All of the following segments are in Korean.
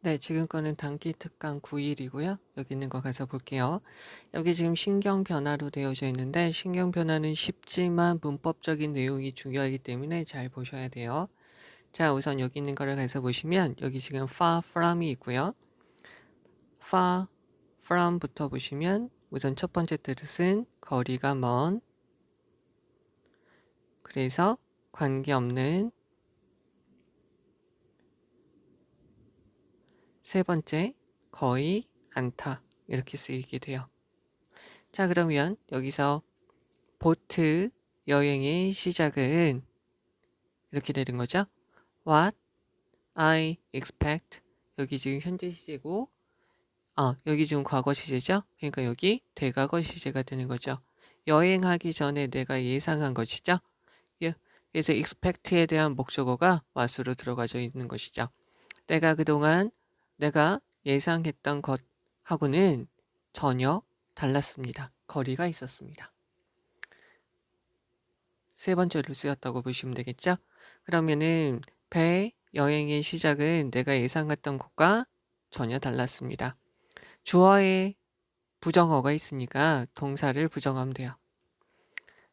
네, 지금 거는 단기 특강 9일이고요. 여기 있는 거 가서 볼게요. 여기 지금 신경 변화로 되어져 있는데 신경 변화는 쉽지만 문법적인 내용이 중요하기 때문에 잘 보셔야 돼요. 자, 우선 여기 있는 거를 가서 보시면 여기 지금 far from이 있고요. far from부터 보시면 우선 첫 번째 뜻은 거리가 먼, 그래서 관계없는. 세 번째, 거의 않다, 이렇게 쓰이게 돼요. 자, 그러면 여기서 보트 여행의 시작은 이렇게 되는 거죠. What I expect. 여기 지금 현재 시제고, 여기 지금 과거 시제죠. 그러니까 여기 대과거 시제가 되는 거죠. 여행하기 전에 내가 예상한 것이죠. 예. 그래서 expect에 대한 목적어가 what으로 들어가져 있는 것이죠. 내가 예상했던 것하고는 전혀 달랐습니다. 거리가 있었습니다. 세 번째로 쓰였다고 보시면 되겠죠? 그러면은 배 여행의 시작은 내가 예상했던 것과 전혀 달랐습니다. 주어에 부정어가 있으니까 동사를 부정하면 돼요.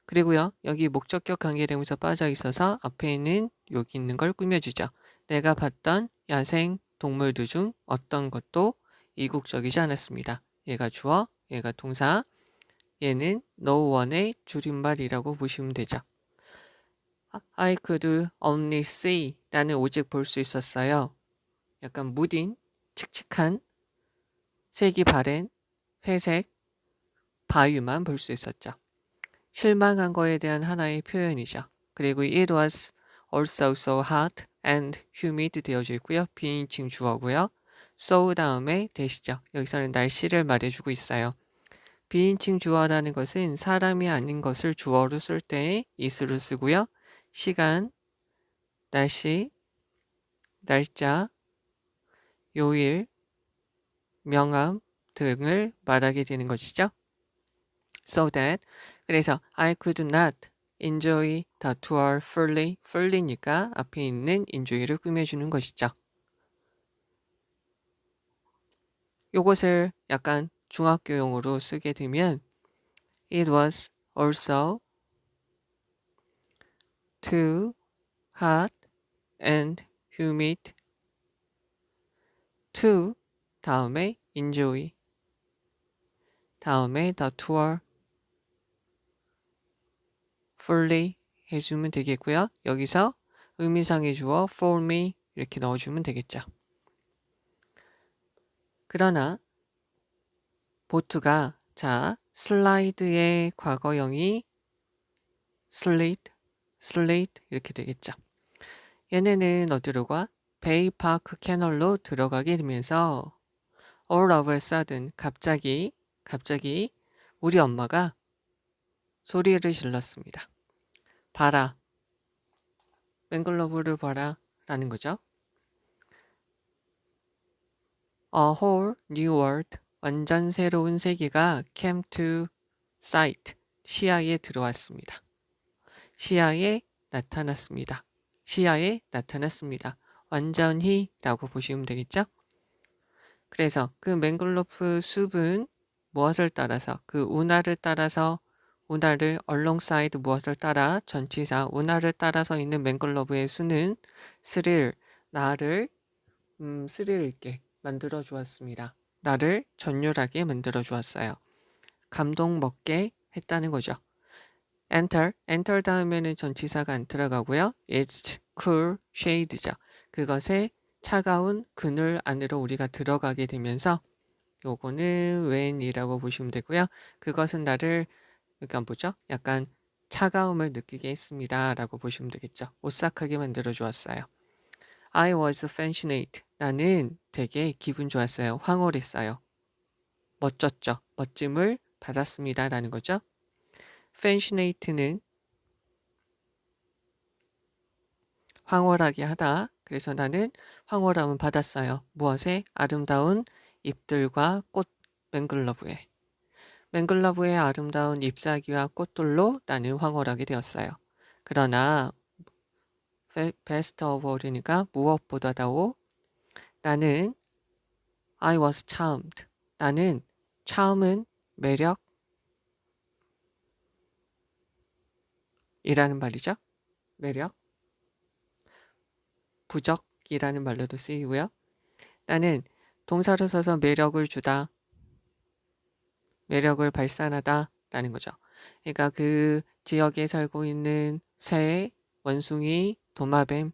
그리고요, 여기 목적격 관계대명사 빠져 있어서 앞에는 여기 있는 걸 꾸며주죠. 내가 봤던 야생 동물들 중 어떤 것도 이국적이지 않았습니다. 얘가 주어, 얘가 동사, 얘는 no one의 줄임말이라고 보시면 되죠. I could only see. 나는 오직 볼 수 있었어요. 약간 무딘, 칙칙한, 색이 바랜, 회색, 바위만 볼 수 있었죠. 실망한 거에 대한 하나의 표현이죠. 그리고 it was also so hot and humid 되어져 있고요. 비인칭 주어고요. so 다음에 대시죠. 여기서는 날씨를 말해주고 있어요. 비인칭 주어라는 것은 사람이 아닌 것을 주어로 쓸 때 is를 쓰고요. 시간, 날씨, 날짜, 요일, 명암 등을 말하게 되는 것이죠. So that, 그래서 I could not enjoy the tour fully. fully니까 앞에 있는 enjoy를 꾸며주는 것이죠. 요것을 약간 중학교용으로 쓰게 되면 it was also too hot and humid to 다음에 enjoy 다음에 the tour fully 해주면 되겠고요. 여기서 의미상의 주어 for me 이렇게 넣어주면 되겠죠. 그러나 보트가 슬라이드의 과거형이 slid 이렇게 되겠죠. 얘네는 어디로 가? 베이파크 캐널로 들어가게 되면서 all of a sudden 갑자기 우리 엄마가 소리를 질렀습니다. 봐라. 맹글로브를 봐라 라는 거죠. A whole new world. 완전 새로운 세계가 came to sight. 시야에 들어왔습니다. 시야에 나타났습니다. 시야에 나타났습니다. 완전히 라고 보시면 되겠죠? 그래서 그 맹글로프 숲은 무엇을 따라서 그 운하를 따라서 운하를 alongside 무엇을 따라 전치사 운하를 따라서 있는 맹글로브의 수는 나를 스릴 있게 만들어 주었습니다. 나를 전율하게 만들어 주었어요. 감동 먹게 했다는 거죠. enter 다음에는 전치사가 안 들어가고요. It's cool shade죠. 그것의 차가운 그늘 안으로 우리가 들어가게 되면서 요거는 when이라고 보시면 되고요. 그것은 나를 그러니까 뭐죠? 약간 차가움을 느끼게 했습니다. 라고 보시면 되겠죠. 오싹하게 만들어 주었어요. I was fascinated. 나는 되게 기분 좋았어요. 황홀했어요. 멋졌죠. 멋짐을 받았습니다. 라는 거죠. fascinate는 황홀하게 하다. 그래서 나는 황홀함을 받았어요. 무엇에? 아름다운 잎들과 꽃 맹글러브에. 맹글러브의 아름다운 잎사귀와 꽃들로 나는 황홀하게 되었어요. 그러나 best of all이니까 무엇보다도 나는 I was charmed. 나는 charm은 매력이라는 말이죠. 매력, 부적이라는 말로도 쓰이고요. 나는 동사로 써서 매력을 주다, 매력을 발산하다 라는 거죠. 그러니까 그 지역에 살고 있는 새, 원숭이, 도마뱀,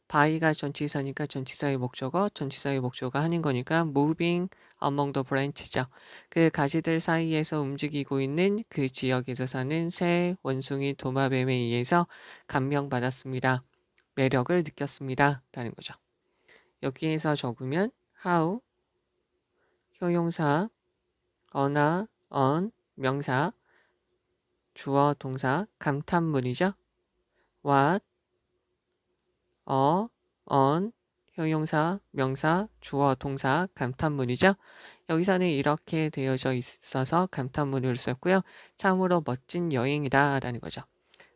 by가 전치사니까 전치사의 목적어, 전치사의 목적어가 하는 거니까 moving among the branch죠. 그 가지들 사이에서 움직이고 있는 그 지역에서 사는 새, 원숭이, 도마뱀에 의해서 감명받았습니다. 매력을 느꼈습니다. 라는 거죠. 여기에서 적으면 how, 효용사, 어나, on, 명사, 주어, 동사, 감탄문이죠. what, on, 형용사, 명사, 주어, 동사, 감탄문이죠. 여기서는 이렇게 되어져 있어서 감탄문을 썼고요. 참으로 멋진 여행이다 라는 거죠.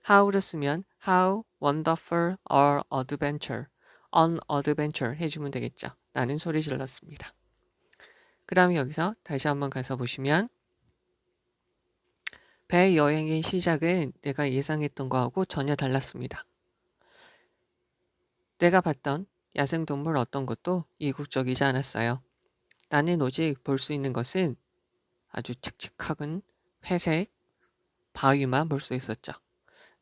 how를 쓰면 how wonderful or adventure, on adventure 해주면 되겠죠. 나는 소리 질렀습니다. 그 다음에 여기서 다시 한번 가서 보시면 배 여행의 시작은 내가 예상했던 거하고 전혀 달랐습니다. 내가 봤던 야생동물 어떤 것도 이국적이지 않았어요. 나는 오직 볼 수 있는 것은 아주 칙칙한 회색 바위만 볼 수 있었죠.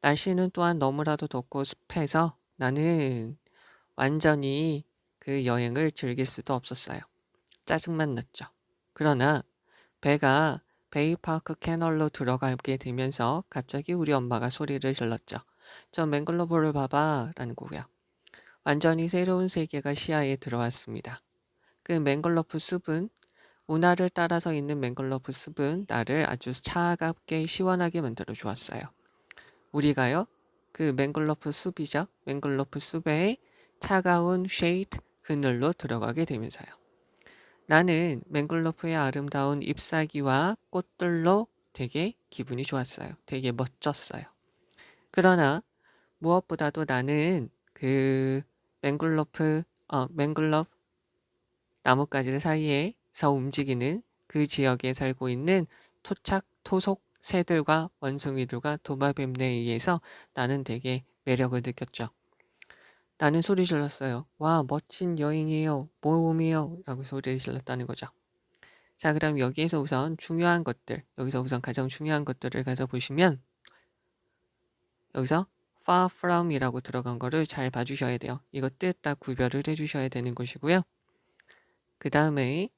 날씨는 또한 너무나도 덥고 습해서 나는 완전히 그 여행을 즐길 수도 없었어요. 짜증만 났죠. 그러나 배가 베이파크 캐널로 들어가게 되면서 갑자기 우리 엄마가 소리를 질렀죠. 저 맹글로브를 봐봐 라는 거고요. 완전히 새로운 세계가 시야에 들어왔습니다. 그 맹글로프 숲은 운하를 따라서 있는 맹글로프 숲은 나를 아주 차갑게 시원하게 만들어 주었어요. 우리가요, 그 맹글로프 숲이죠. 맹글로프 숲에 차가운 쉐이드 그늘로 들어가게 되면서요. 나는 맹글로프의 아름다운 잎사귀와 꽃들로 되게 기분이 좋았어요. 되게 멋졌어요. 그러나 무엇보다도 나는 그 맹글로프 나뭇가지 사이에서 움직이는 그 지역에 살고 있는 토속 새들과 원숭이들과 도마뱀에 의해서 나는 되게 매력을 느꼈죠. 나는 소리 질렀어요. 와, 멋진 여행이에요. 모험이에요. 라고 소리를 질렀다는 거죠. 자, 그럼 여기에서 우선 중요한 것들, 여기서 우선 가장 중요한 것들을 가서 보시면 여기서 far from 이라고 들어간 거를 잘 봐주셔야 돼요. 이거 뜻 다 구별을 해주셔야 되는 것이고요. 그 다음에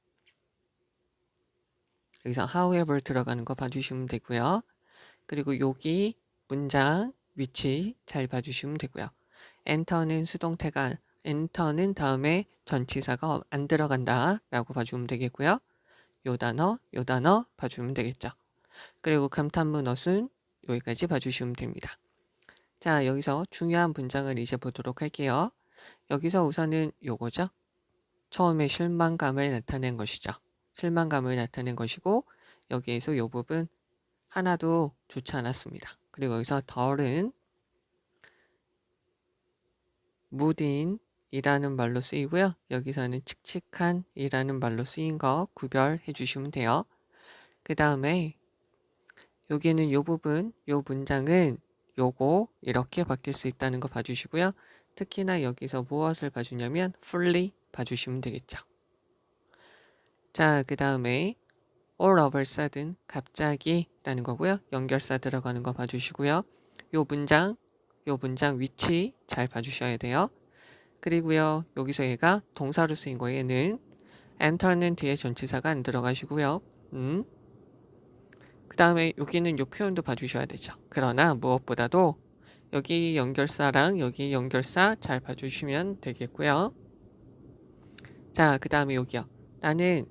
여기서 however 들어가는 거 봐주시면 되고요. 그리고 여기 문장 위치 잘 봐주시면 되고요. enter는 수동태가 enter는 다음에 전치사가 안 들어간다 라고 봐주면 되겠고요. 요 단어 봐주면 되겠죠. 그리고 감탄문 어순 여기까지 봐주시면 됩니다. 자, 여기서 중요한 문장을 이제 보도록 할게요. 여기서 우선은 요거죠. 처음에 실망감을 나타낸 것이죠. 실망감을 나타낸 것이고 여기에서 요 부분 하나도 좋지 않았습니다. 그리고 여기서 덜은 무딘이라는 말로 쓰이고요. 여기서는 칙칙한이라는 말로 쓰인 거 구별해 주시면 돼요. 그 다음에 여기는 요 부분, 요 문장은 요거 이렇게 바뀔 수 있다는 거 봐주시고요. 특히나 여기서 무엇을 봐주냐면 fully 봐주시면 되겠죠. 자, 그 다음에 all of a sudden 갑자기 라는 거고요. 연결사 들어가는 거 봐주시고요. 요 문장 위치 잘 봐주셔야 돼요. 그리고요. 여기서 얘가 동사로 쓰인 거에는 enter는 뒤에 전치사가 안 들어가시고요. 그 다음에 여기는 요 표현도 봐주셔야 되죠. 그러나 무엇보다도 여기 연결사랑 여기 연결사 잘 봐주시면 되겠고요. 자, 그 다음에 여기요. 나는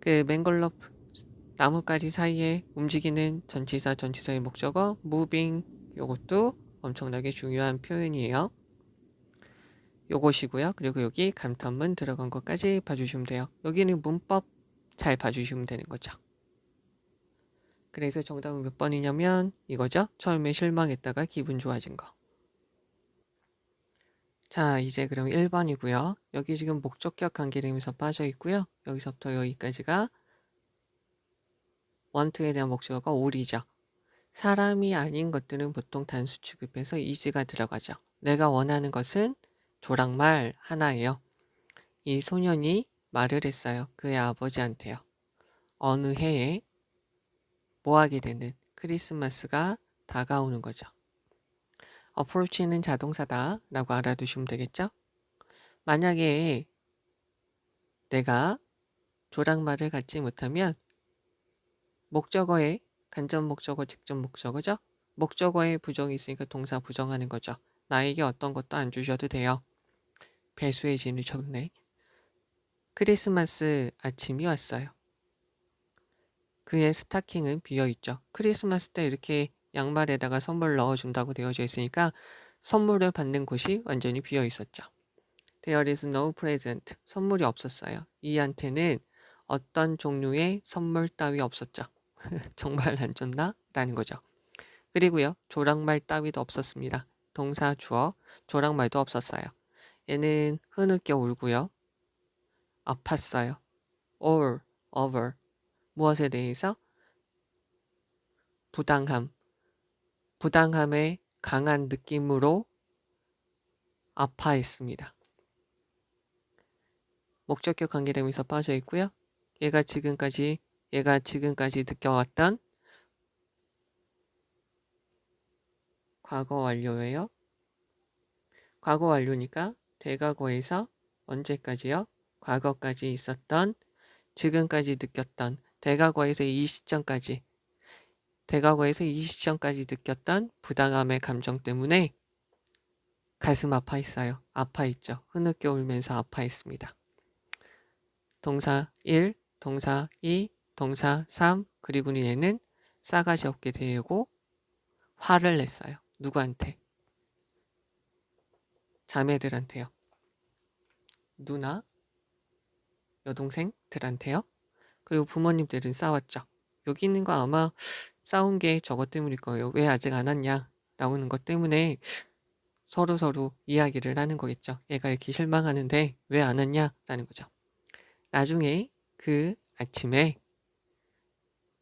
그 맹글로프 나뭇가지 사이에 움직이는 전치사의 목적어 moving 요것도 엄청나게 중요한 표현이에요. 요것이고요. 그리고 여기 감탄문 들어간 것까지 봐주시면 돼요. 여기는 문법 잘 봐주시면 되는 거죠. 그래서 정답은 몇 번이냐면 이거죠. 처음에 실망했다가 기분 좋아진 거. 자, 이제 그럼 1번이고요. 여기 지금 목적격 관계되면서 빠져 있고요. 여기서부터 여기까지가 want에 대한 목적어가 all이죠. 사람이 아닌 것들은 보통 단수 취급해서 is가 들어가죠. 내가 원하는 것은 조랑말 하나예요. 이 소년이 말을 했어요. 그의 아버지한테요. 어느 해에 뭐 하게 되는 크리스마스가 다가오는 거죠. approach는 자동사다 라고 알아두시면 되겠죠. 만약에 내가 조랑말을 갖지 못하면 목적어에 간접 목적어, 직접 목적어죠. 목적어에 부정이 있으니까 동사 부정하는 거죠. 나에게 어떤 것도 안 주셔도 돼요. 배수의 진을 쳤네. 크리스마스 아침이 왔어요. 그의 스타킹은 비어있죠. 크리스마스 때 이렇게 양말에다가 선물 넣어준다고 되어져 있으니까 선물을 받는 곳이 완전히 비어있었죠. There is no present. 선물이 없었어요. 이한테는 어떤 종류의 선물 따위 없었죠. 정말 안 줬나? 라는 거죠. 그리고요. 조랑말 따위도 없었습니다. 동사 주어 조랑말도 없었어요. 얘는 흐느껴 울고요. 아팠어요. all over. 무엇에 대해서? 부당함. 부당함의 강한 느낌으로 아파했습니다. 목적격 관계대명사 빠져 있고요. 얘가 지금까지 느껴왔던 과거 완료예요. 과거 완료니까 대과거에서 언제까지요? 과거까지 있었던, 지금까지 느꼈던, 대과거에서 이 시점까지 느꼈던 부당함의 감정 때문에 가슴 아파했어요. 아파했죠. 흐느껴 울면서 아파했습니다. 동사 1, 동사 2, 동사 3, 그리고는 얘는 싸가지 없게 대고 화를 냈어요. 누구한테? 자매들한테요. 누나, 여동생들한테요. 그리고 부모님들은 싸웠죠. 여기 있는 거 아마 싸운 게 저것 때문일 거예요. 왜 아직 안 왔냐? 라는 것 때문에 서로 이야기를 하는 거겠죠. 얘가 이렇게 실망하는데 왜 안 왔냐? 라는 거죠. 나중에 그 아침에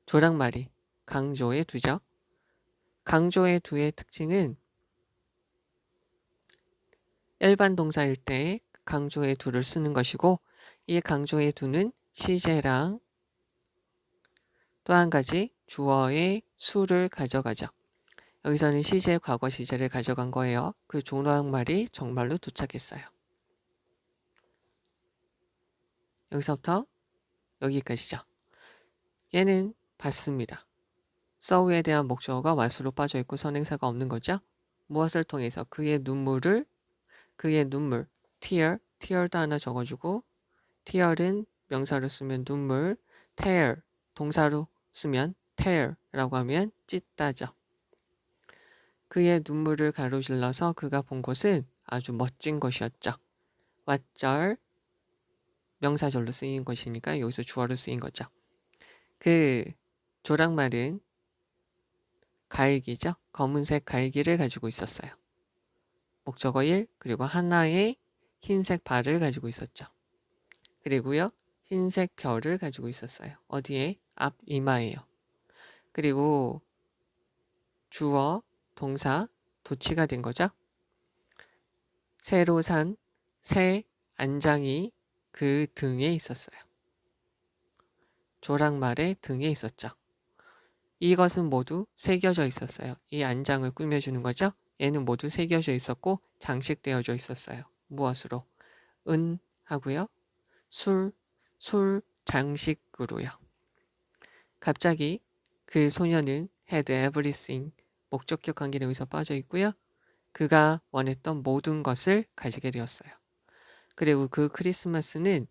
조랑말이 강조해 두죠. 강조해 두의 특징은 일반 동사일 때 강조해 두를 쓰는 것이고, 이 강조해 두는 시제랑 또 한 가지 주어의 수를 가져가죠. 여기서는 시제 과거 시제를 가져간 거예요. 그 조랑말이 정말로 도착했어요. 여기서부터 여기까지죠. 얘는 받습니다. sow에 대한 목적어가 what으로 빠져 있고 선행사가 없는 거죠. 무엇을 통해서? 그의 눈물, tear도 하나 적어주고, tear은 명사로 쓰면 눈물, tear, 동사로 쓰면 tear라고 하면 찢다죠. 그의 눈물을 가로질러서 그가 본 곳은 아주 멋진 것이었죠. 왓절, 명사절로 쓰인 것이니까 여기서 주어로 쓰인 거죠. 그 조랑말은 갈기죠. 검은색 갈기를 가지고 있었어요. 목적어 1, 그리고 하나의 흰색 발을 가지고 있었죠. 그리고요, 흰색 별을 가지고 있었어요. 어디에? 앞 이마에요. 그리고 주어, 동사, 도치가 된 거죠. 새로 산 새 안장이 그 등에 있었어요. 조랑말의 등에 있었죠. 이것은 모두 새겨져 있었어요. 이 안장을 꾸며주는 거죠. 얘는 모두 새겨져 있었고 장식되어져 있었어요. 무엇으로? 은 하고요. 술 장식으로요. 갑자기 그 소녀는 had everything, 목적격 관계는 여기서 빠져 있고요. 그가 원했던 모든 것을 가지게 되었어요. 그리고 그 크리스마스는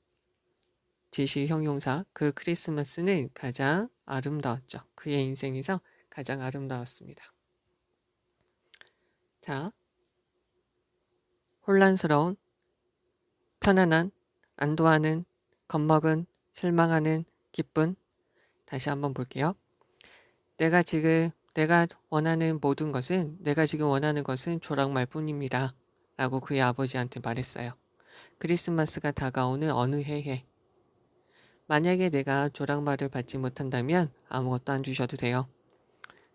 지시 형용사, 그 크리스마스는 가장 아름다웠죠. 그의 인생에서 가장 아름다웠습니다. 자, 혼란스러운, 편안한, 안도하는, 겁먹은, 실망하는, 기쁜. 다시 한번 볼게요. 내가 지금 원하는 모든 것은, 내가 지금 원하는 것은 조랑말뿐입니다. 라고 그의 아버지한테 말했어요. 크리스마스가 다가오는 어느 해에 만약에 내가 조랑말을 받지 못한다면 아무것도 안 주셔도 돼요.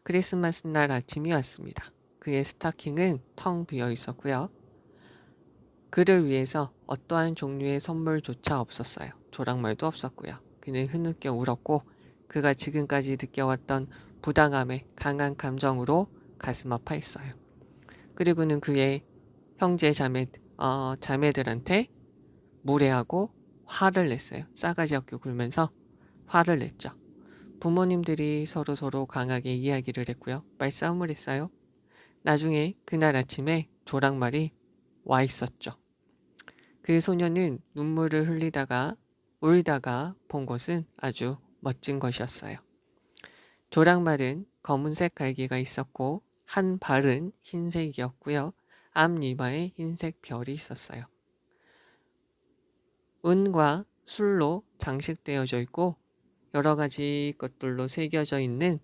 크리스마스 날 아침이 왔습니다. 그의 스타킹은 텅 비어 있었고요. 그를 위해서 어떠한 종류의 선물조차 없었어요. 조랑말도 없었고요. 그는 흐느껴 울었고 그가 지금까지 느껴왔던 부당함에 강한 감정으로 가슴 아파했어요. 그리고는 그의 형제 자매들한테 무례하고 화를 냈어요. 싸가지 없게 굴면서 화를 냈죠. 부모님들이 서로 강하게 이야기를 했고요. 말싸움을 했어요. 나중에 그날 아침에 조랑말이 와 있었죠. 그 소녀는 눈물을 흘리다가 울다가 본 것은 아주 멋진 것이었어요. 조랑말은 검은색 갈기가 있었고 한 발은 흰색이었고요. 앞 이마에 흰색 별이 있었어요. 은과 술로 장식되어져 있고 여러 가지 것들로 새겨져 있는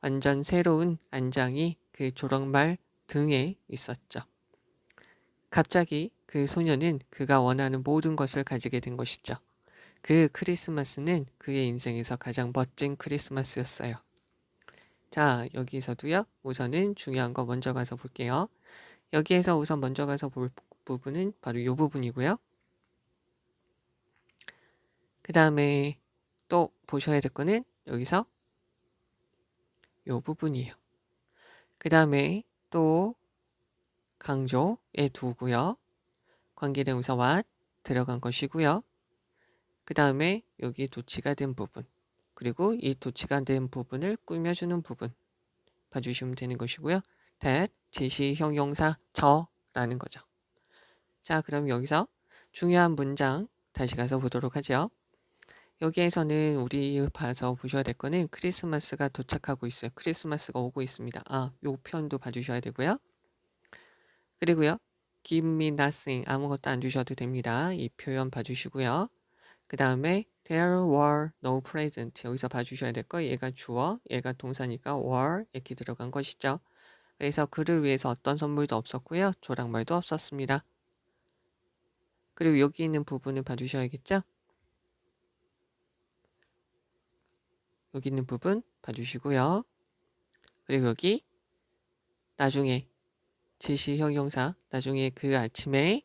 완전 새로운 안장이 그 조랑말 등에 있었죠. 갑자기 그 소녀는 그가 원하는 모든 것을 가지게 된 것이죠. 그 크리스마스는 그의 인생에서 가장 멋진 크리스마스였어요. 자, 여기서도요. 우선은 중요한 거 먼저 가서 볼게요. 여기에서 우선 먼저 가서 볼 부분은 바로 이 부분이고요. 그 다음에 또 보셔야 될 거는 여기서 이 부분이에요. 그 다음에 또 강조에 두고요. 관계대명사 what 들어간 것이고요. 그 다음에 여기 도치가 된 부분 그리고 이 도치가 된 부분을 꾸며주는 부분 봐주시면 되는 것이고요. that 지시 형용사 저라는 거죠. 자, 그럼 여기서 중요한 문장 다시 가서 보도록 하죠. 여기에서는 우리 봐서 보셔야 될 거는 크리스마스가 도착하고 있어요. 크리스마스가 오고 있습니다. 요 표현도 봐주셔야 되고요. 그리고요. give me nothing 아무것도 안 주셔도 됩니다. 이 표현 봐주시고요. 그 다음에 there were no present 여기서 봐주셔야 될 거 얘가 주어 얘가 동사니까 were 이렇게 들어간 것이죠. 그래서 그를 위해서 어떤 선물도 없었고요. 조랑말도 없었습니다. 그리고 여기 있는 부분을 봐주셔야겠죠. 여기 있는 부분 봐주시고요. 그리고 여기 나중에 지시 형용사 나중에 그 아침에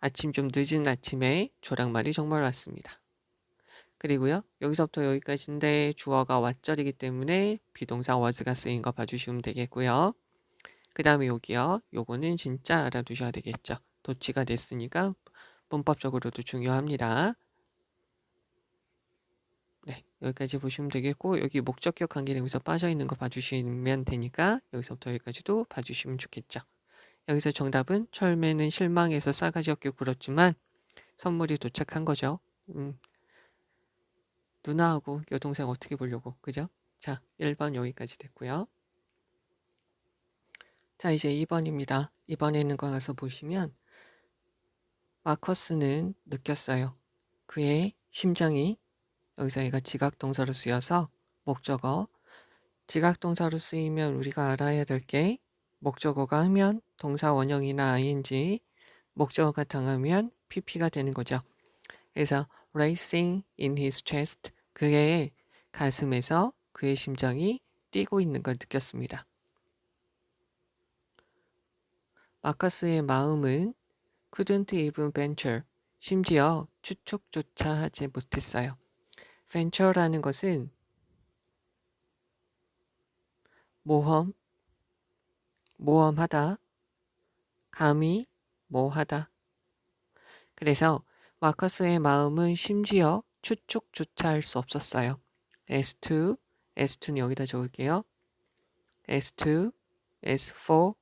아침 좀 늦은 아침에 조랑말이 정말 왔습니다. 그리고요. 여기서부터 여기까지인데 주어가 왓절이기 때문에 비동사 was가 쓰인 거 봐주시면 되겠고요. 그 다음에 여기요. 요거는 진짜 알아두셔야 되겠죠. 도치가 됐으니까 문법적으로도 중요합니다. 네, 여기까지 보시면 되겠고 여기 목적격 관계대명사 빠져있는 거 봐주시면 되니까 여기서부터 여기까지도 봐주시면 좋겠죠. 여기서 정답은 철매는 실망해서 싸가지 없게 굴었지만 선물이 도착한 거죠. 누나하고 여동생 어떻게 보려고 그죠? 자 1번 여기까지 됐고요. 자 이제 2번입니다. 2번에 있는 거 가서 보시면 마커스는 느꼈어요. 그의 심장이 여기서 얘가 지각동사로 쓰여서 목적어 지각동사로 쓰이면 우리가 알아야 될 게 목적어가 하면 동사 원형이나 ing 목적어가 당하면 pp가 되는 거죠. 그래서 racing in his chest 그의 가슴에서 그의 심장이 뛰고 있는 걸 느꼈습니다. 마커스의 마음은 couldn't even venture 심지어 추측조차 하지 못했어요. venture라는 것은 모험하다, 감히 뭐하다. 그래서 마커스의 마음은 심지어 추측조차 할 수 없었어요. S2는 여기다 적을게요. S2, S4,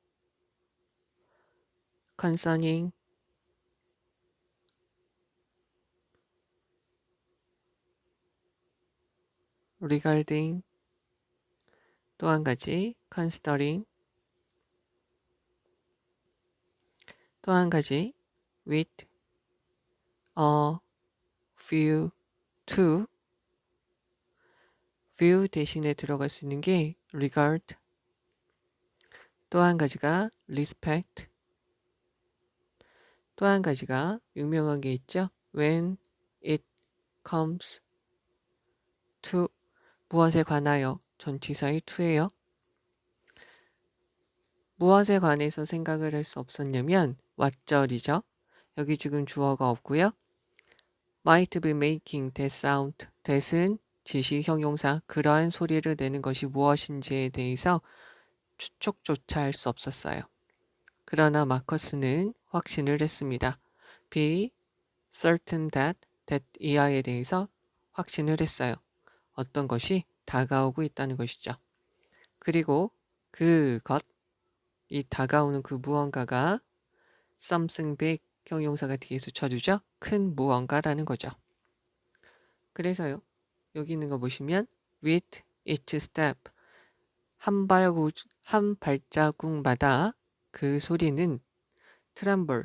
concerning, regarding, 또 한 가지 considering, 또 한 가지 with a view to view 대신에 들어갈 수 있는 게 regard 또 한 가지가 respect 또 한 가지가 유명한 게 있죠. When it comes to 무엇에 관하여 전치사의 to예요. 무엇에 관해서 생각을 할 수 없었냐면 왓절이죠. 여기 지금 주어가 없고요. might be making that sound. that은 지시 형용사 그러한 소리를 내는 것이 무엇인지에 대해서 추측조차 할 수 없었어요. 그러나 마커스는 확신을 했습니다. be certain that 이하에 대해서 확신을 했어요. 어떤 것이 다가오고 있다는 것이죠. 그리고 그것, 이 다가오는 그 무언가가 something big 형용사가 뒤에서 쳐주죠. 큰 무언가라는 거죠. 그래서요. 여기 있는 거 보시면 with each step 한 발자국마다 그 소리는 tremble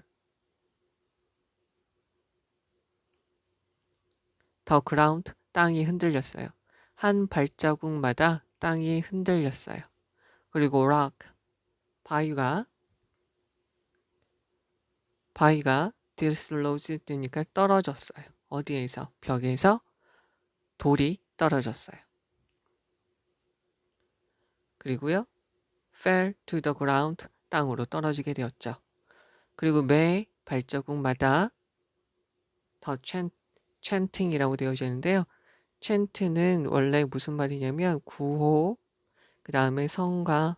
the ground 땅이 흔들렸어요. 한 발자국마다 땅이 흔들렸어요. 그리고 rock 바위가 dislodged니까 떨어졌어요. 어디에서? 벽에서 돌이 떨어졌어요. 그리고요. fell to the ground 땅으로 떨어지게 되었죠. 그리고 매 발자국마다 더 chanting이라고 되어져 있는데요. chant는 원래 무슨 말이냐면 구호, 그 다음에 성가라고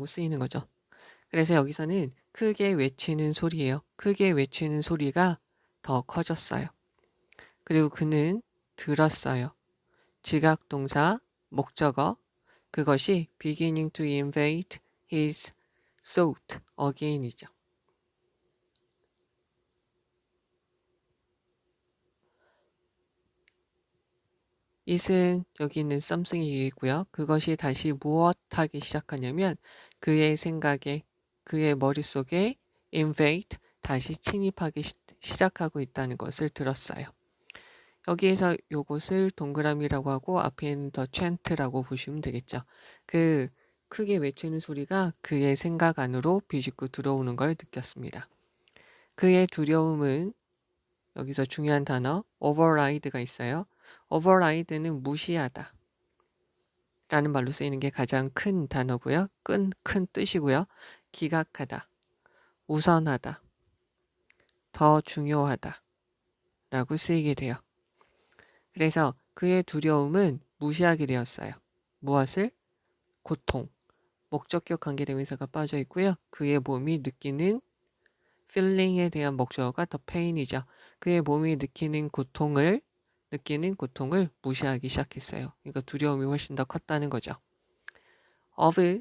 쓰이는 거죠. 그래서 여기서는 크게 외치는 소리예요. 크게 외치는 소리가 더 커졌어요. 그리고 그는 들었어요. 지각동사, 목적어, 그것이 beginning to invade his thought again이죠. it은 여기 있는 something이고요. 그것이 다시 무엇하기 시작하냐면 그의 생각에, 그의 머릿속에 invade, 다시 침입하기 시작하고 있다는 것을 들었어요. 여기에서 요것을 동그라미라고 하고 앞에는 더 chant라고 보시면 되겠죠. 그 크게 외치는 소리가 그의 생각 안으로 비집고 들어오는 걸 느꼈습니다. 그의 두려움은 여기서 중요한 단어 override가 있어요. override는 무시하다 라는 말로 쓰이는 게 가장 큰 단어고요. 큰 뜻이고요. 기각하다, 우선하다, 더 중요하다 라고 쓰이게 돼요. 그래서 그의 두려움은 무시하게 되었어요. 무엇을? 고통, 목적격 관계대명사가 빠져 있고요. 그의 몸이 느끼는 feeling에 대한 목적어가 the pain이죠. 그의 몸이 느끼는 고통을 무시하기 시작했어요. 그러니까 두려움이 훨씬 더 컸다는 거죠. of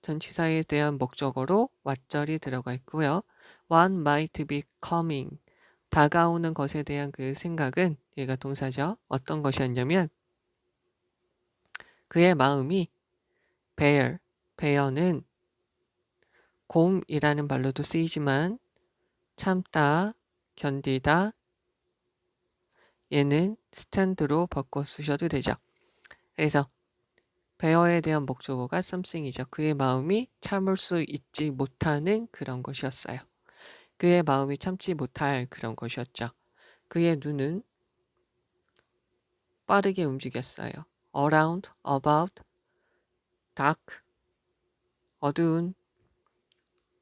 전치사에 대한 목적어로 왓절이 들어가 있고요. What might be coming, 다가오는 것에 대한 그 생각은 얘가 동사죠. 어떤 것이었냐면 그의 마음이 bear는 곰이라는 말로도 쓰이지만 참다, 견디다, 얘는 stand로 바꿔 쓰셔도 되죠. 그래서 bear에 대한 목적어가 something이죠. 그의 마음이 참을 수 있지 못하는 그런 것이었어요. 그의 마음이 참지 못할 그런 것이었죠. 그의 눈은 빠르게 움직였어요. around, about, dark, 어두운,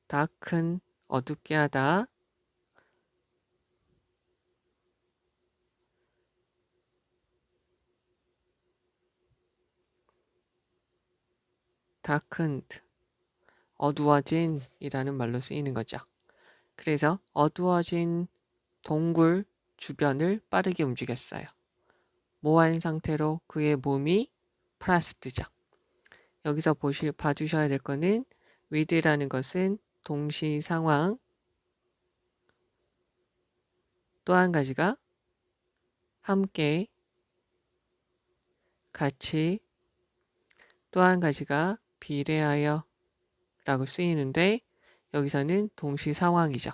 darken, 어둡게 하다, darkened, 어두워진 이라는 말로 쓰이는 거죠. 그래서 어두워진 동굴 주변을 빠르게 움직였어요. 모한 상태로 그의 몸이 prassed죠. 여기서 봐주셔야 될 거는 with라는 것은 동시 상황, 또 한 가지가 함께, 같이, 또 한 가지가 비례하여 라고 쓰이는데 여기서는 동시 상황이죠.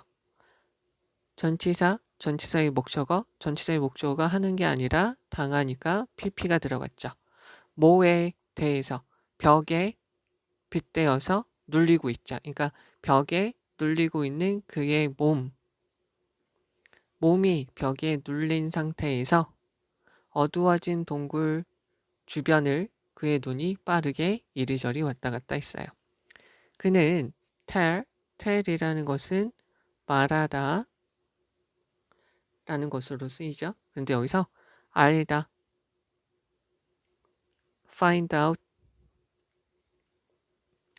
전치사의 목적어가 하는 게 아니라 당하니까 pp가 들어갔죠. 뭐에 대해서, 벽에 빗대어서 눌리고 있죠. 그러니까 벽에 눌리고 있는 그의 몸이 벽에 눌린 상태에서 어두워진 동굴 주변을 그의 눈이 빠르게 이리저리 왔다 갔다 했어요. 그는 tell이라는 것은 말하다 라는 것으로 쓰이죠. 근데 여기서 알다, find out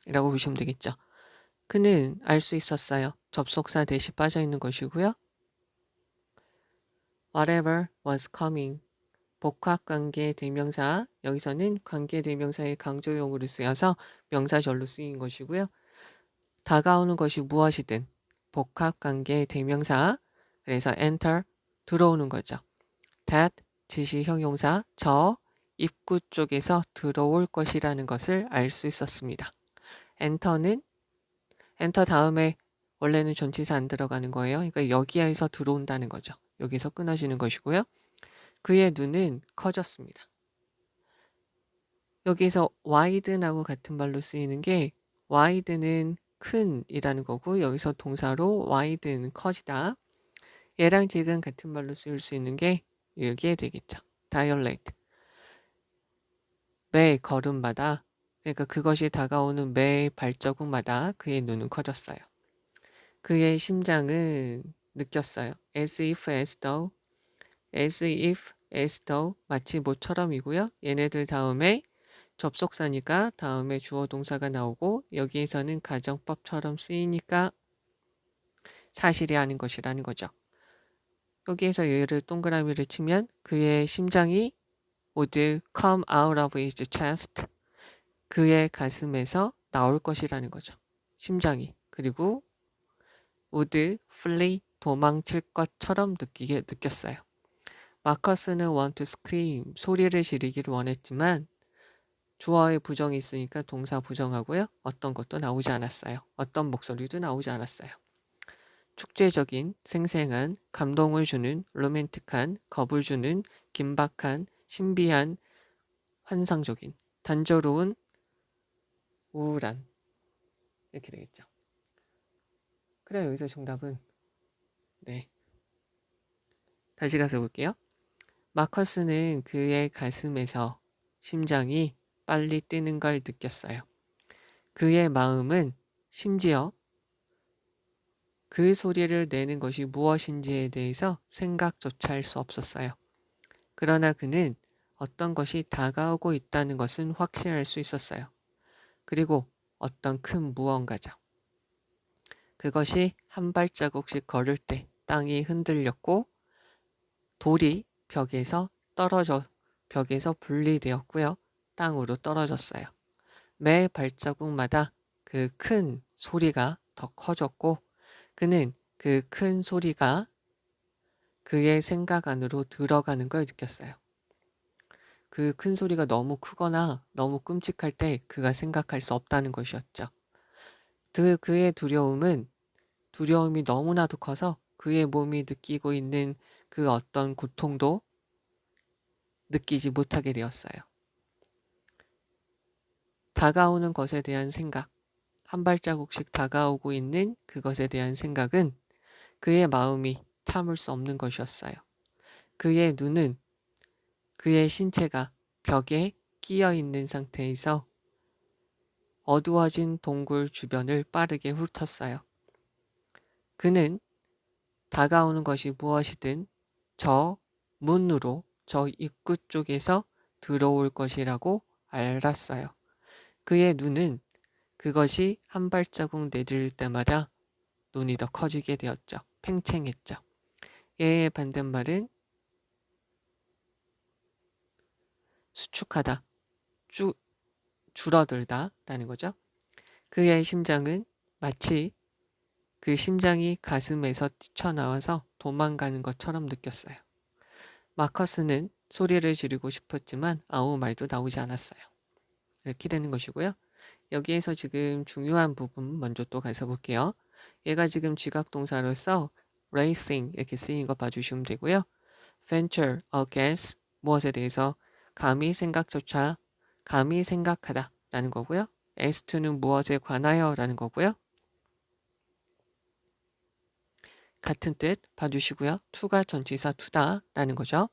이라고 보시면 되겠죠. 그는 알 수 있었어요. 접속사 대시 빠져 있는 것이고요. Whatever was coming. 복합관계 대명사, 여기서는 관계 대명사의 강조용으로 쓰여서 명사절로 쓰인 것이고요. 다가오는 것이 무엇이든 복합관계 대명사, 그래서 enter, 들어오는 거죠. that, 지시 형용사, 저, 입구 쪽에서 들어올 것이라는 것을 알 수 있었습니다. enter는 엔터 다음에 원래는 전치사 안 들어가는 거예요. 그러니까 여기에서 들어온다는 거죠. 여기서 끊어지는 것이고요. 그의 눈은 커졌습니다. 여기서 wide하고 같은 말로 쓰이는 게 wide는 큰이라는 거고 여기서 동사로 wide는 커지다. 얘랑 지금 같은 말로 쓰일 수 있는 게 이게 되겠죠. dilate. 매 걸음마다 그러니까 그것이 다가오는 매 발자국마다 그의 눈은 커졌어요. 그의 심장은 느꼈어요. as if, as though, as if, as though 마치 모처럼이고요. 얘네들 다음에 접속사니까 다음에 주어 동사가 나오고 여기에서는 가정법처럼 쓰이니까 사실이 아닌 것이라는 거죠. 여기에서 얘를 동그라미를 치면 그의 심장이 would come out of his chest. 그의 가슴에서 나올 것이라는 거죠. 심장이. 그리고 would flee. 도망칠 것처럼 느꼈어요. 마커스는 want to scream. 소리를 지르기를 원했지만 주어에 부정이 있으니까 동사 부정하고요. 어떤 것도 나오지 않았어요. 어떤 목소리도 나오지 않았어요. 축제적인, 생생한, 감동을 주는, 로맨틱한, 겁을 주는, 긴박한, 신비한, 환상적인, 단조로운, 우울한 이렇게 되겠죠. 그래 여기서 정답은 네. 다시 가서 볼게요. 마커스는 그의 가슴에서 심장이 빨리 뛰는 걸 느꼈어요. 그의 마음은 심지어 그 소리를 내는 것이 무엇인지에 대해서 생각조차 할 수 없었어요. 그러나 그는 어떤 것이 다가오고 있다는 것은 확신할 수 있었어요. 그리고 어떤 큰 무언가죠. 그것이 한 발자국씩 걸을 때 땅이 흔들렸고 돌이 벽에서 분리되었고요. 땅으로 떨어졌어요. 매 발자국마다 그 큰 소리가 더 커졌고 그는 그 큰 소리가 그의 생각 안으로 들어가는 걸 느꼈어요. 그 큰 소리가 너무 크거나 너무 끔찍할 때 그가 생각할 수 없다는 것이었죠. 그의 두려움이 너무나도 커서 그의 몸이 느끼고 있는 그 어떤 고통도 느끼지 못하게 되었어요. 다가오는 것에 대한 생각, 한 발자국씩 다가오고 있는 그것에 대한 생각은 그의 마음이 참을 수 없는 것이었어요. 그의 눈은 그의 신체가 벽에 끼어 있는 상태에서 어두워진 동굴 주변을 빠르게 훑었어요. 그는 다가오는 것이 무엇이든 저 문으로 저 입구 쪽에서 들어올 것이라고 알았어요. 그의 눈은 그것이 한 발자국 내릴 때마다 눈이 더 커지게 되었죠. 팽창했죠. 얘의 반대말은 수축하다, 줄어들다 라는 거죠. 그의 심장은 마치 그 심장이 가슴에서 뛰쳐나와서 도망가는 것처럼 느꼈어요. 마커스는 소리를 지르고 싶었지만 아무 말도 나오지 않았어요. 이렇게 되는 것이고요. 여기에서 지금 중요한 부분 먼저 또 가서 볼게요. 얘가 지금 지각동사로서 racing 이렇게 쓰인 거 봐주시면 되고요. venture, against 무엇에 대해서 감히 생각하다 라는 거고요. as to는 무엇에 관하여 라는 거고요. 같은 뜻 봐주시고요. to가 전치사 to다라는 거죠.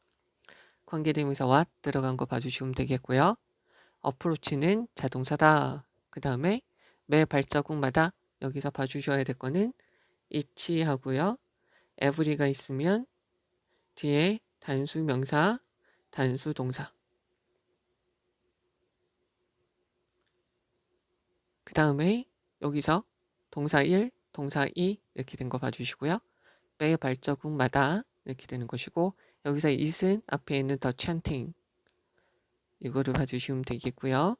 관계대명사 what 들어간 거 봐주시면 되겠고요. approach는 자동사다. 그 다음에 매 발자국마다 여기서 봐주셔야 될 거는 each 하고요. every가 있으면 뒤에 단수 명사, 단수 동사. 그 다음에 여기서 동사 1, 동사 2 이렇게 된 거 봐주시고요. 매 발자국마다 이렇게 되는 것이고 여기서 it은 앞에 있는 the chanting 이거를 봐주시면 되겠고요.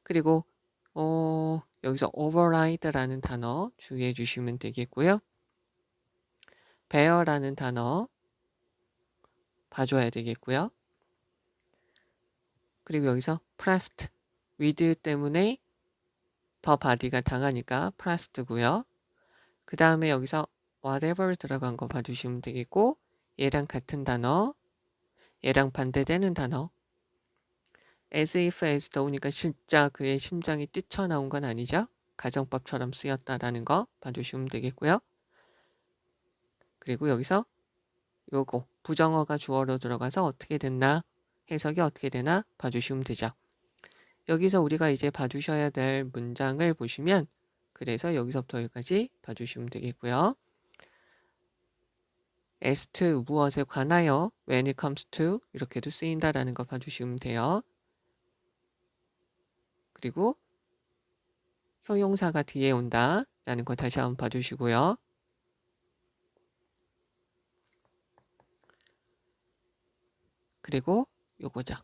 그리고 여기서 override라는 단어 주의해 주시면 되겠고요. bear라는 단어 봐줘야 되겠고요. 그리고 여기서 pressed with 때문에 더 바디가 당하니까 pressed고요. 그 다음에 여기서 whatever 들어간 거 봐주시면 되겠고 얘랑 같은 단어, 얘랑 반대되는 단어 as if as though니까 진짜 그의 심장이 뛰쳐나온 건 아니죠. 가정법처럼 쓰였다라는 거 봐주시면 되겠고요. 그리고 여기서 요거 부정어가 주어로 들어가서 어떻게 됐나 해석이 어떻게 되나 봐주시면 되죠. 여기서 우리가 이제 봐주셔야 될 문장을 보시면 그래서 여기서부터 여기까지 봐주시면 되겠고요. as to 무엇에 관하여 when it comes to 이렇게도 쓰인다라는 거 봐주시면 돼요. 그리고 형용사가 뒤에 온다라는 거 다시 한번 봐주시고요. 그리고 요거죠.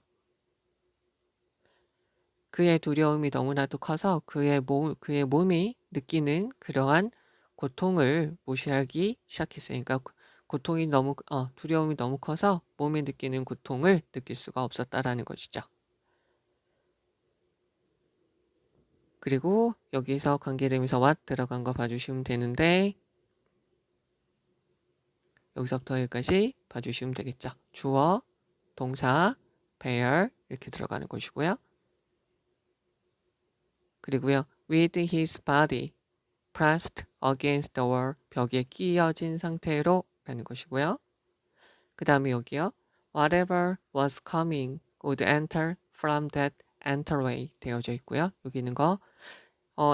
그의 두려움이 너무나도 커서 그의 몸이 느끼는 그러한 고통을 무시하기 시작했어요. 그러니까 고통이 너무 두려움이 너무 커서 몸이 느끼는 고통을 느낄 수가 없었다라는 것이죠. 그리고 여기서 관계되면서 what 들어간 거 봐주시면 되는데 여기서부터 여기까지 봐주시면 되겠죠. 주어, 동사, bear 이렇게 들어가는 것이고요. 그리고요. with his body pressed against the wall 벽에 끼어진 상태로 라는 것이고요. 그 다음에 여기요. whatever was coming would enter from that enterway 되어져 있고요. 여기 있는 거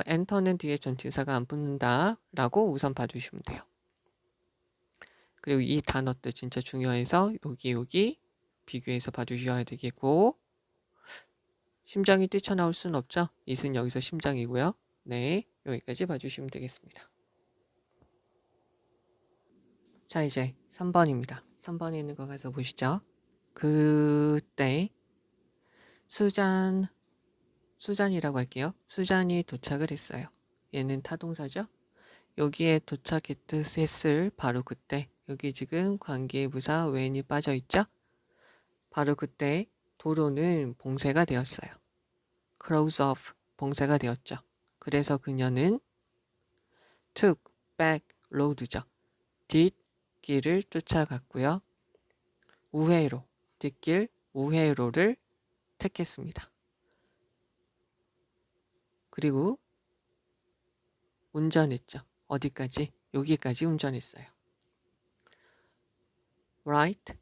enter는 뒤에 전치사가 안 붙는다 라고 우선 봐주시면 돼요. 그리고 이 단어도 진짜 중요해서 여기 비교해서 봐주셔야 되겠고 심장이 뛰쳐나올 수는 없죠. it은 여기서 심장이고요. 네, 여기까지 봐주시면 되겠습니다. 자, 이제 3번입니다. 3번에 있는 거 가서 보시죠. 그때 수잔이라고 할게요. 수잔이 도착을 했어요. 얘는 타동사죠. 여기에 도착했을 바로 그때 여기 지금 관계부사 when이 빠져 있죠. 바로 그때 도로는 봉쇄가 되었어요. close off 봉쇄가 되었죠. 그래서 그녀는 took back road죠. 뒷길을 쫓아갔고요. 우회로 뒷길 우회로를 택했습니다. 그리고 운전했죠. 어디까지? 여기까지 운전했어요. Right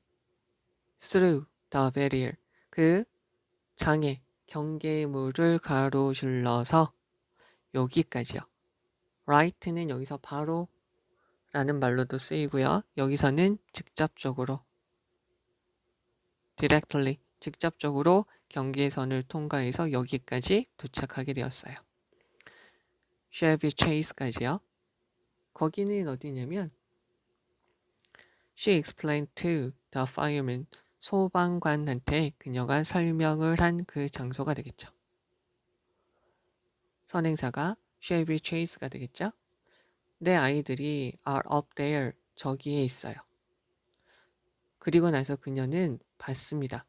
through the barrier 그 장애 경계물을 가로질러서 여기까지요. right는 여기서 바로 라는 말로도 쓰이고요. 여기서는 직접적으로 directly 직접적으로 경계선을 통과해서 여기까지 도착하게 되었어요. Chevy Chase까지요. 거기는 어디냐면 She explained to the fireman 소방관한테 그녀가 설명을 한 그 장소가 되겠죠. 선행사가 Chevy Chase가 되겠죠. 내 아이들이 are up there 저기에 있어요. 그리고 나서 그녀는 봤습니다.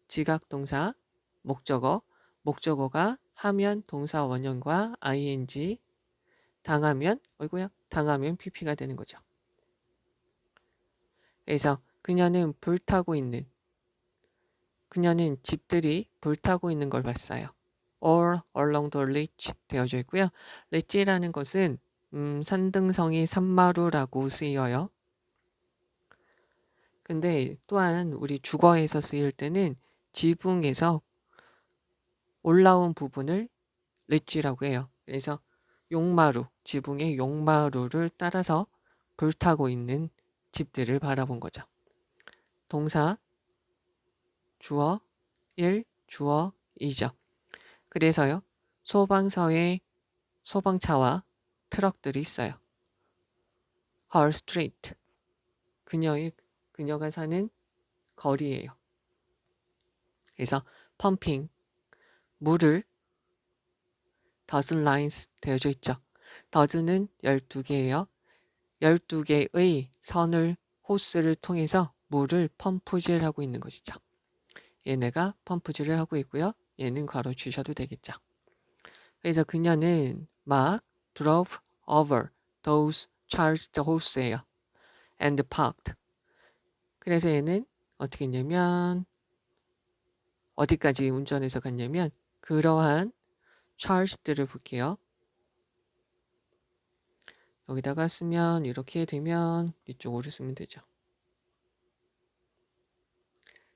지각동사 목적어가 하면 동사 원형과 ing 당하면 당하면 pp가 되는 거죠. 그래서 그녀는 집들이 불타고 있는 걸 봤어요. all along the ridge 되어져 있고요. ridge라는 것은 산등성이 산마루라고 쓰여요. 근데 또한 우리 주거에서 쓰일 때는 지붕에서 올라온 부분을 릿지라고 해요. 그래서 용마루, 지붕의 용마루를 따라서 불타고 있는 집들을 바라본 거죠. 동사, 주어, 일, 주어, 이죠. 그래서요. 소방서에 소방차와 트럭들이 있어요. Her street. 그녀가 사는 거리예요. 그래서 펌핑, 물을 dozen lines 되어져 있죠. dozen은 12개예요. 12개의 선을 호스를 통해서 물을 펌프질 하고 있는 것이죠. 얘네가 펌프질을 하고 있고요. 얘는 괄호 주셔도 되겠죠. 그래서 그녀는 막 drove over those charged horse예요. and parked. 그래서 얘는 어떻게 했냐면 어디까지 운전해서 갔냐면 그러한 charged를 볼게요. 여기다가 쓰면 이렇게 되면 이쪽으로 쓰면 되죠.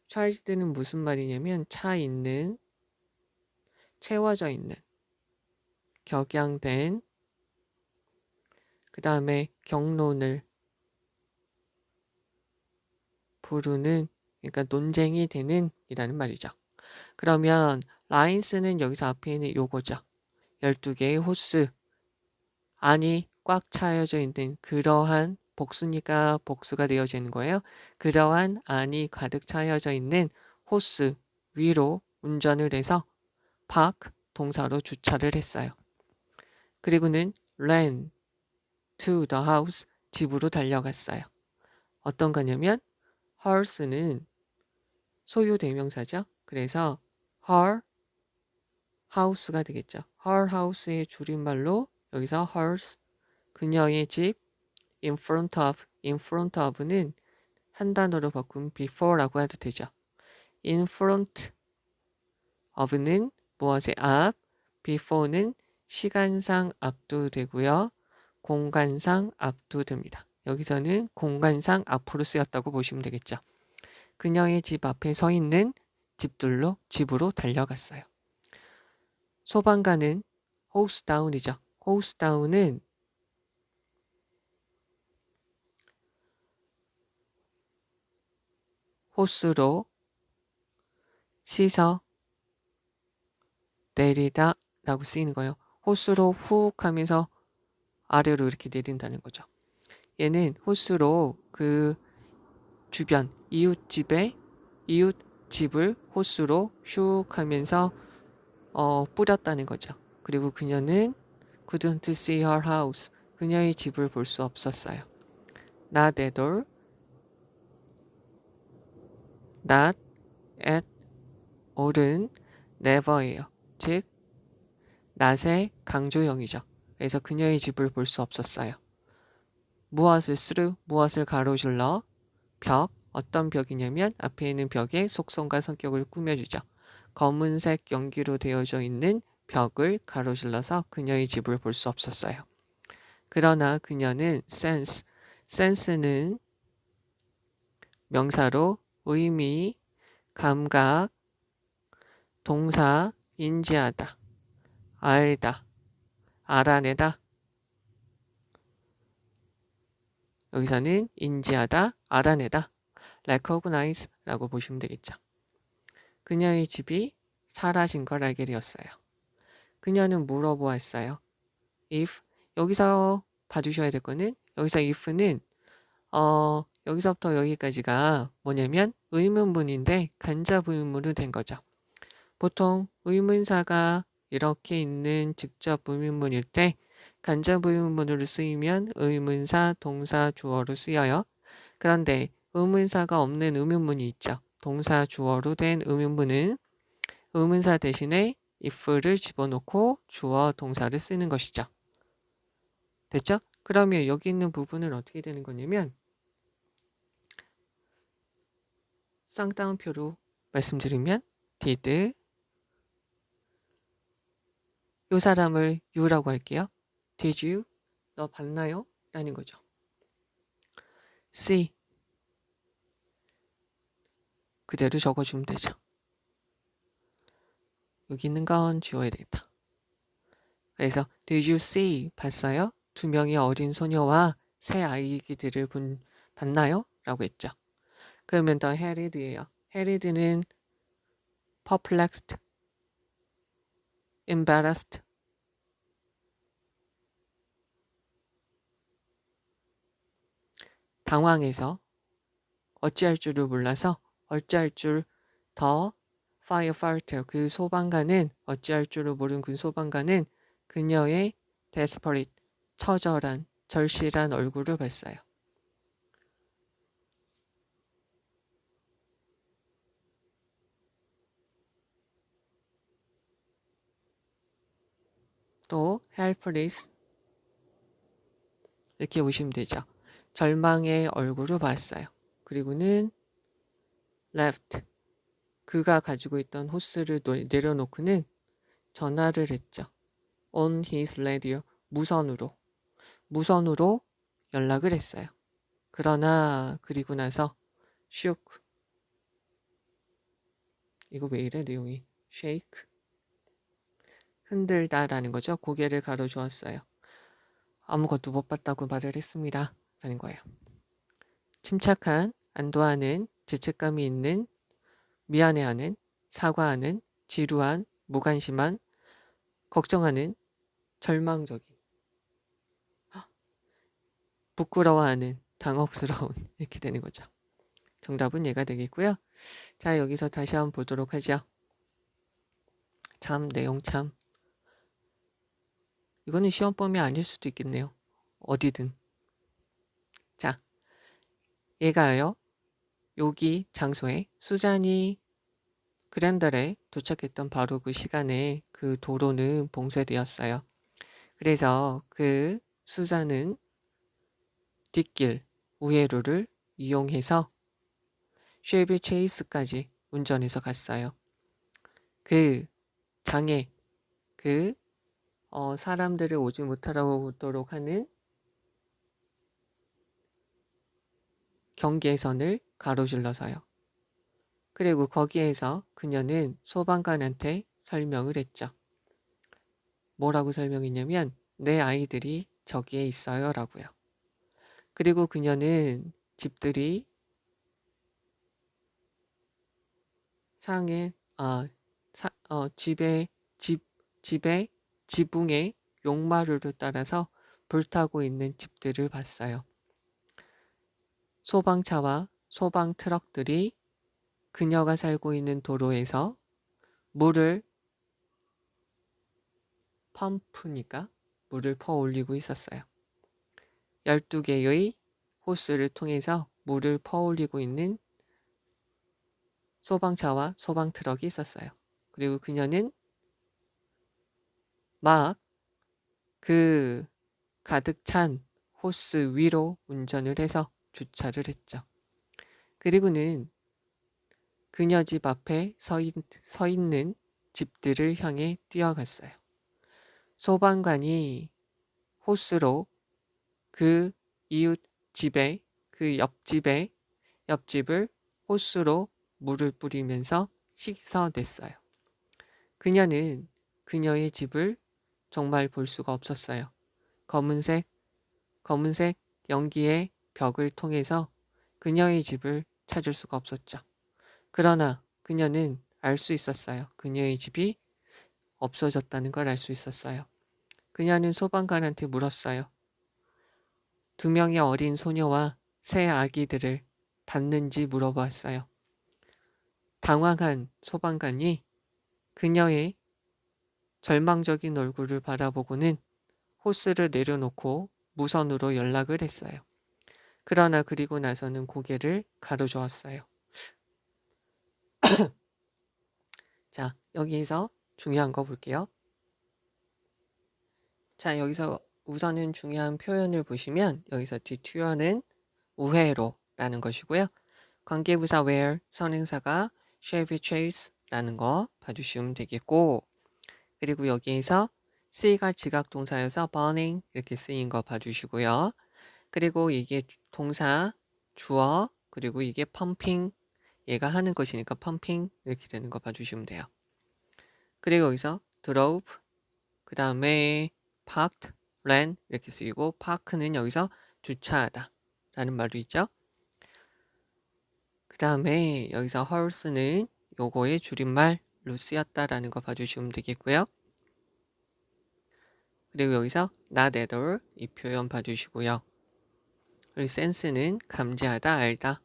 charged는 무슨 말이냐면 차 있는, 채워져 있는, 격양된, 그 다음에 경론을 부르는, 그러니까 논쟁이 되는 이라는 말이죠. 그러면 라인스는 여기서 앞에 있는 요거죠. 12개의 호스, 안이 꽉 차여져 있는 그러한 복수니까 복수가 되어져 있는 거예요. 그러한 안이 가득 차여져 있는 호스 위로 운전을 해서 park 동사로 주차를 했어요. 그리고는 ran to the house 집으로 달려갔어요. 어떤 거냐면 her's는 소유 대명사죠. 그래서 her house가 되겠죠. her house의 줄임말로 여기서 hers 그녀의 집 in front of는 한 단어로 바꾸면 before라고 해도 되죠. in front of는 무엇의 앞, before는 시간상 압도되고요. 공간상 압도됩니다. 여기서는 공간상 앞으로 쓰였다고 보시면 되겠죠. 그녀의 집 앞에 서 있는 집들로 집으로 달려갔어요. 소방관은 호스 다운이죠. 호스 다운은 호스로 씻어 내리다 라고 쓰이는 거예요. 호스로 훅 하면서 아래로 이렇게 내린다는 거죠. 얘는 호스로 그 주변 이웃집을 호스로 슉 하면서 뿌렸다는 거죠. 그리고 그녀는 couldn't see her house. 그녀의 집을 볼 수 없었어요. Not at all. Not at all은 never예요. 즉 not의 강조형이죠. 그래서 그녀의 집을 볼 수 없었어요. 무엇을 through, 무엇을 가로질러, 벽, 어떤 벽이냐면 앞에 있는 벽의 속성과 성격을 꾸며주죠. 검은색 연기로 되어져 있는 벽을 가로질러서 그녀의 집을 볼 수 없었어요. 그러나 그녀는 sense는 명사로 의미, 감각, 동사, 인지하다, 알다, 알아내다. 여기서는 인지하다, 알아내다, recognize라고 보시면 되겠죠. 그녀의 집이 사라진 걸 알게 되었어요. 그녀는 물어보았어요. if, 여기서 봐주셔야 될 거는 여기서 if는 여기서부터 여기까지가 뭐냐면 의문문인데 간접 의문문으로 된 거죠. 보통 의문사가 이렇게 있는 직접 의문문일 때 간접 의문문으로 쓰이면 의문사, 동사, 주어로 쓰여요. 그런데 의문사가 없는 의문문이 있죠. 동사, 주어로 된 의문문은 의문사 대신에 if를 집어넣고 주어, 동사를 쓰는 것이죠. 됐죠? 그러면 여기 있는 부분은 어떻게 되는 거냐면 쌍따옴표로 말씀드리면 did 이 사람을 you라고 할게요. Did you? 너 봤나요? 라는 거죠. See 그대로 적어주면 되죠. 여기 있는 건 지워야 되겠다. 그래서 Did you see? 봤어요? 두 명의 어린 소녀와 새 아이들을 봤나요? 라고 했죠. 그러면 더 해리드예요. 해리드는 perplexed, embarrassed, 당황해서 어찌할 줄을 몰라서 어찌할 줄 더 firefighter 그 소방관은 어찌할 줄을 모르는 그 소방관은 그녀의 desperate 처절한 절실한 얼굴을 봤어요. 또 helpless 이렇게 보시면 되죠. 절망의 얼굴을 봤어요. 그리고는 left 그가 가지고 있던 호스를 내려놓고는 전화를 했죠. on his radio 무선으로 연락을 했어요. 그러나 그리고 나서 shook 이거 왜 이래 내용이 shake 흔들다라는 거죠. 고개를 가로주었어요. 아무것도 못 봤다고 말을 했습니다. 라는 거예요. 침착한, 안도하는, 죄책감이 있는, 미안해하는, 사과하는, 지루한, 무관심한, 걱정하는, 절망적인, 부끄러워하는, 당혹스러운 이렇게 되는 거죠. 정답은 얘가 되겠고요. 자, 여기서 다시 한번 보도록 하죠. 참 내용 참 이거는 시험범위 아닐 수도 있겠네요. 어디든. 자, 얘가요. 여기 장소에 수잔이 그랜달에 도착했던 바로 그 시간에 그 도로는 봉쇄되었어요. 그래서 그 수잔은 뒷길 우회로를 이용해서 쉐비 체이스까지 운전해서 갔어요. 그 장애, 그 사람들을 오지 못하도록 하는 경계선을 가로질러서요. 그리고 거기에서 그녀는 소방관한테 설명을 했죠. 뭐라고 설명했냐면 내 아이들이 저기에 있어요 라고요. 그리고 그녀는 집들이 상해 집의 지붕의 용마루를 따라서 불타고 있는 집들을 봤어요. 소방차와 소방 트럭들이 그녀가 살고 있는 도로에서 물을 펌프니까 물을 퍼올리고 있었어요. 12개의 호스를 통해서 물을 퍼올리고 있는 소방차와 소방 트럭이 있었어요. 그리고 그녀는 막 그 가득 찬 호스 위로 운전을 해서 주차를 했죠. 그리고는 그녀 집 앞에 서 있는 집들을 향해 뛰어갔어요. 소방관이 호스로 그 이웃 집에 그 옆집을 호스로 물을 뿌리면서 씻어냈어요. 그녀는 그녀의 집을 정말 볼 수가 없었어요. 검은색 연기의 벽을 통해서 그녀의 집을 찾을 수가 없었죠. 그러나 그녀는 알 수 있었어요. 그녀의 집이 없어졌다는 걸 알 수 있었어요. 그녀는 소방관한테 물었어요. 2명의 어린 소녀와 새 아기들을 봤는지 물어보았어요. 당황한 소방관이 그녀의 절망적인 얼굴을 바라보고는 호스를 내려놓고 무선으로 연락을 했어요. 그러나 그리고 나서는 고개를 가로저었어요. 자, 여기에서 중요한 거 볼게요. 자, 여기서 우선은 중요한 표현을 보시면 여기서 뒤투어는 우회로라는 것이고요. 관계부사 where, 선행사가 shall be chase라는 거 봐주시면 되겠고, 그리고 여기에서 see가 지각동사여서 burning 이렇게 쓰인 거 봐주시고요. 그리고 이게 동사 주어, 그리고 이게 pumping 얘가 하는 것이니까 펌핑 이렇게 되는 거 봐주시면 돼요. 그리고 여기서 drove, 그 다음에 parked, ran 이렇게 쓰이고 park는 여기서 주차하다 라는 말도 있죠. 그 다음에 여기서 horse는 요거의 줄임말로 쓰였다라는 거 봐주시면 되겠고요. 그리고 여기서 not at all 이 표현 봐주시고요. 그리고 sense는 감지하다, 알다.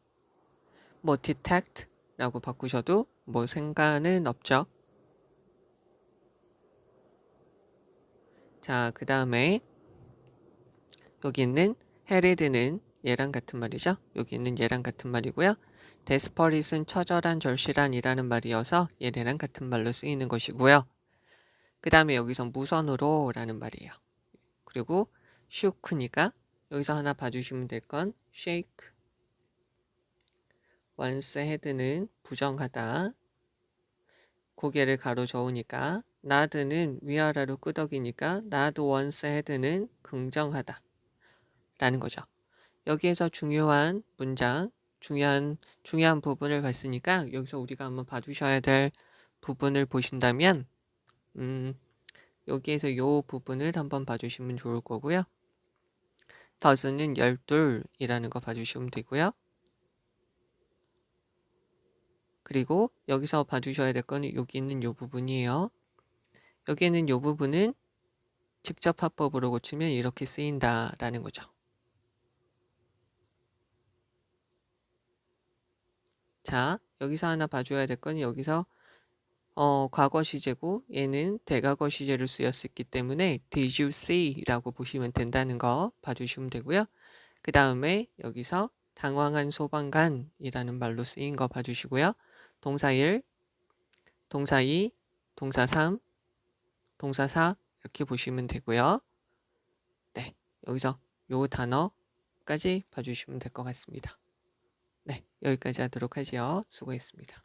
뭐 detect 라고 바꾸셔도 뭐 상관은 없죠. 자, 그 다음에 여기 있는 hered는 얘랑 같은 말이죠. 여기 있는 얘랑 같은 말이고요. desperate은 처절한, 절실한이라는 말이어서 얘네랑 같은 말로 쓰이는 것이고요. 그 다음에 여기서 무선으로 라는 말이에요. 그리고 shook니까 여기서 하나 봐주시면 될 건 shake, once had는 부정하다, 고개를 가로저으니까 nod는 위아래로 끄덕이니까 not once had는 긍정하다 라는 거죠. 여기에서 중요한 문장, 중요한 부분을 봤으니까 여기서 우리가 한번 봐주셔야 될 부분을 보신다면 여기에서 요 부분을 한번 봐주시면 좋을 거고요. does는 12이라는 거 봐주시면 되고요. 그리고 여기서 봐주셔야 될 거는 여기 있는 요 부분이에요. 여기 있는 요 부분은 직접 화법으로 고치면 이렇게 쓰인다라는 거죠. 자, 여기서 하나 봐줘야 될 건 여기서 과거 시제고 얘는 대과거 시제로 쓰였기 때문에 did you see 라고 보시면 된다는 거 봐주시면 되고요. 그 다음에 여기서 당황한 소방관이라는 말로 쓰인 거 봐주시고요. 동사 1, 동사 2, 동사 3, 동사 4 이렇게 보시면 되고요. 네, 여기서 요 단어까지 봐주시면 될 것 같습니다. 네, 여기까지 하도록 하지요. 수고했습니다.